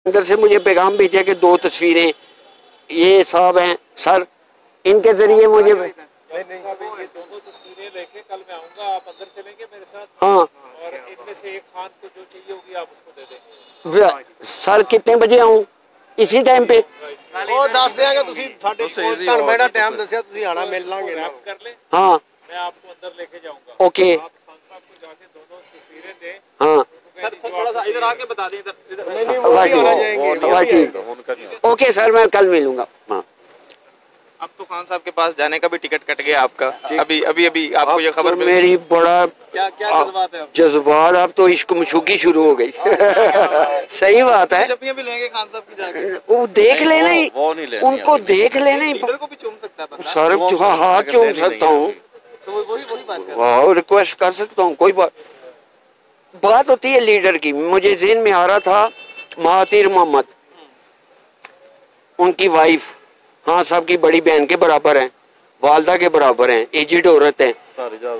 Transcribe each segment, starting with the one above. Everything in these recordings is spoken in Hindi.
अंदर से मुझे पैगाम भेजा कि 2 तस्वीरें ये साहब हैं सर, इनके जरिए मुझे दोनों तस्वीरें लेके कल मैं आऊंगा, आप अंदर चलेंगे मेरे साथ। हाँ और इनमें से एक खान को जो चाहिए होगी आप उसको दे देंगे। सर कितने बजे आऊँ? इसी टाइम पे ਉਹ ਦੱਸ ਦਿਆਂਗੇ ਤੁਸੀਂ ਸਾਡੇ ਕੋਲ ਤੁਹਾਨੂੰ ਮੈਂ ਜਿਹੜਾ ਟਾਈਮ ਦੱਸਿਆ ਤੁਸੀਂ ਆਣਾ ਮਿਲ ਲਾਂਗੇ ਨਾ। कर ले, हाँ मैं आपको अंदर लेके जाऊंगा। ओके आप खान साहब को जाके दोनों तस्वीरें दें। हाँ सर थोड़ा सा इधर आके बता दें। नहीं नहीं वो भी आना जाएंगे। ठीक ओके सर, मैं कल मिलूंगा। हाँ अब तो खान साहब के पास जाने का भी टिकट कट गया आपका। अभी अभी अभी आपको ये खबर तो मेरी बड़ा क्या क्या जज्बात है? जज्बात, अब तो इश्क मशूकी शुरू हो गई। सही बात है, जब भी लेंगे खान साहब की जाके वो देख लेना ही, उनको देख लेना ही। इधर को भी चूम सकता है बंदा। सर हाथ चूम सकता हूँ, तो वही बात कर वाह रिक्वेस्ट कर सकता हूँ, कोई बात होती है लीडर की। मुझे ज़हन में आ रहा था महातीर मोहम्मद, उनकी वाइफ हाँ साहब की बड़ी बहन के बराबर हैं, वालदा के बराबर हैं, एजिड औरत हैं।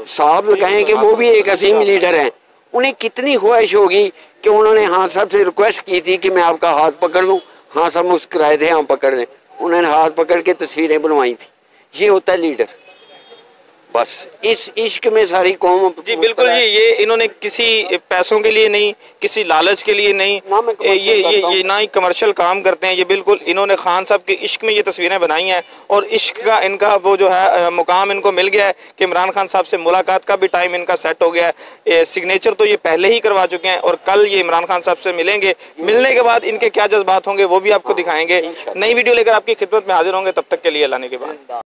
साहब लगाएं कि वो भी एक अजीम लीडर हैं। उन्हें कितनी ख्वाहिश होगी कि उन्होंने हाँ साहब से रिक्वेस्ट की थी कि मैं आपका हाथ पकड़ लूँ। हाँ साहब मुस्कुराए थे, हाँ पकड़ दें। उन्होंने हाथ पकड़ के तस्वीरें बनवाई थी। ये होता है लीडर। बस इस इश्क में सारी कौम। जी बिल्कुल जी, ये इन्होंने किसी पैसों के लिए नहीं, किसी लालच के लिए नहीं, ये ना ही कमर्शियल काम करते हैं। ये बिल्कुल इन्होंने खान साहब के इश्क में ये तस्वीरें बनाई हैं और इश्क का इनका वो जो है मुकाम इनको मिल गया है कि इमरान खान साहब से मुलाकात का भी टाइम इनका सेट हो गया है। सिग्नेचर तो ये पहले ही करवा चुके हैं और कल ये इमरान खान साहब से मिलेंगे। मिलने के बाद इनके क्या जज्बात होंगे वो भी आपको दिखाएंगे। नई वीडियो लेकर आपकी खिदमत में हाजिर होंगे, तब तक के लिए अल्लाह ने के बाद।